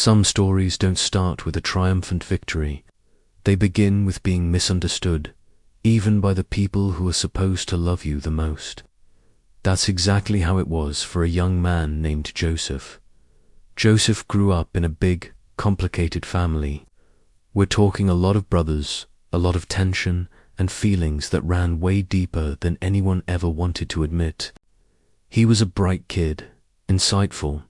Some stories don't start with a triumphant victory. They begin with being misunderstood, even by the people who are supposed to love you the most. That's exactly how it was for a young man named Joseph. Joseph grew up in a big, complicated family. We're talking a lot of brothers, a lot of tension, and feelings that ran way deeper than anyone ever wanted to admit. He was a bright kid, insightful,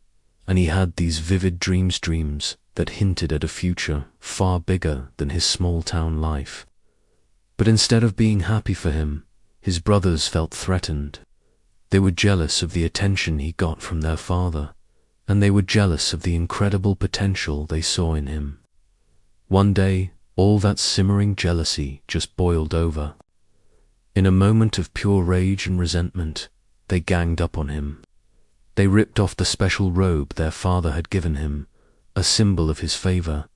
and he had these vivid dreams that hinted at a future far bigger than his small-town life. But instead of being happy for him, his brothers felt threatened. They were jealous of the attention he got from their father, and they were jealous of the incredible potential they saw in him. One day, all that simmering jealousy just boiled over. In a moment of pure rage and resentment, they ganged up on him. They ripped off the special robe their father had given him, a symbol of his favor,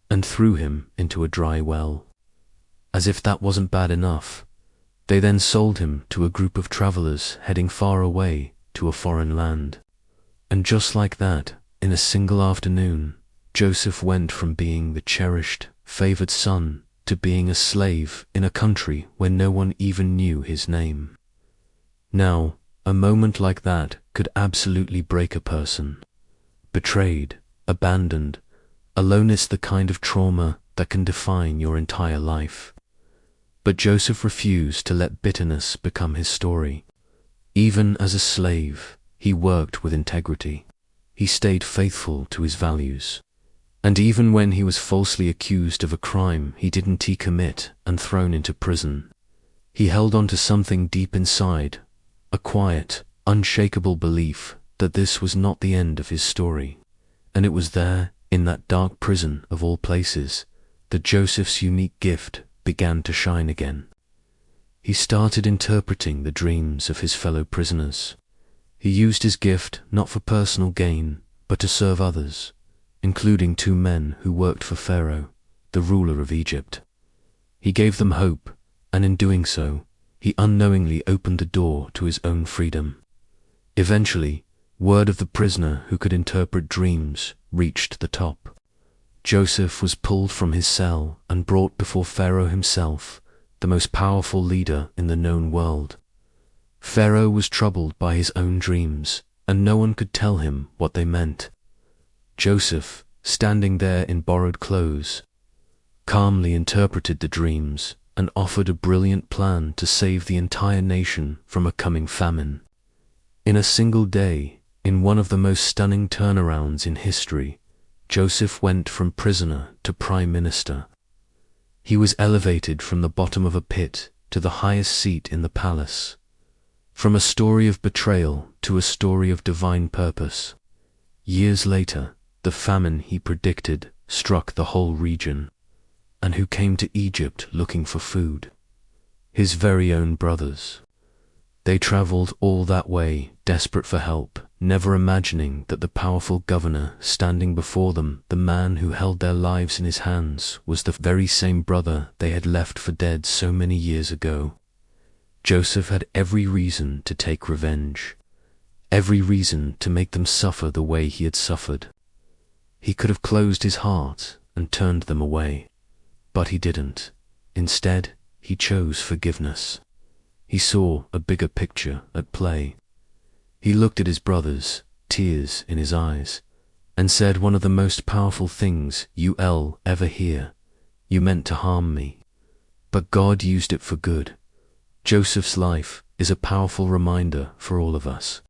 and threw him into a dry well. As if that wasn't bad enough, they then sold him to a group of travelers heading far away to a foreign land. And just like that, in a single afternoon, Joseph went from being the cherished, favored son to being a slave in a country where no one even knew his name. Now, a moment like that could absolutely break a person. Betrayed, abandoned, alone is the kind of trauma that can define your entire life. But Joseph refused to let bitterness become his story. Even as a slave, he worked with integrity. He stayed faithful to his values. And even when he was falsely accused of a crime he didn't commit and thrown into prison, he held on to something deep inside, a quiet, unshakable belief that this was not the end of his story. And it was there, in that dark prison of all places, that Joseph's unique gift began to shine again. He started interpreting the dreams of his fellow prisoners. He used his gift not for personal gain, but to serve others, including 2 men who worked for Pharaoh, the ruler of Egypt. He gave them hope, and in doing so, he unknowingly opened the door to his own freedom. Eventually, word of the prisoner who could interpret dreams reached the top. Joseph was pulled from his cell and brought before Pharaoh himself, the most powerful leader in the known world. Pharaoh was troubled by his own dreams, and no one could tell him what they meant. Joseph, standing there in borrowed clothes, calmly interpreted the dreams and offered a brilliant plan to save the entire nation from a coming famine. In a single day, in one of the most stunning turnarounds in history, Joseph went from prisoner to prime minister. He was elevated from the bottom of a pit to the highest seat in the palace. From a story of betrayal to a story of divine purpose. Years later, the famine he predicted struck the whole region. And who came to Egypt looking for food? His very own brothers. They traveled all that way, desperate for help, never imagining that the powerful governor standing before them, the man who held their lives in his hands, was the very same brother they had left for dead so many years ago. Joseph had every reason to take revenge, every reason to make them suffer the way he had suffered. He could have closed his heart and turned them away, but he didn't. Instead, he chose forgiveness. He saw a bigger picture at play. He looked at his brothers, tears in his eyes, and said one of the most powerful things you'll ever hear: "You meant to harm me, but God used it for good." Joseph's life is a powerful reminder for all of us.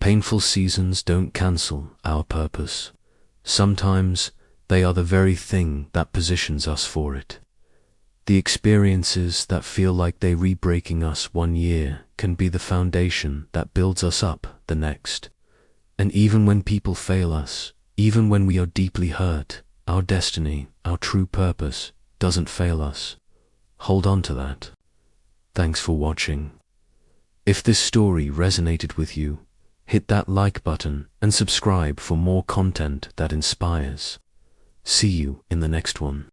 Painful seasons don't cancel our purpose. Sometimes they are the very thing that positions us for it. The experiences that feel like they re-breaking us one year can be the foundation that builds us up the next. And even when people fail us, even when we are deeply hurt, our destiny, our true purpose, doesn't fail us. Hold on to that. Thanks for watching. If this story resonated with you, hit that like button and subscribe for more content that inspires. See you in the next one.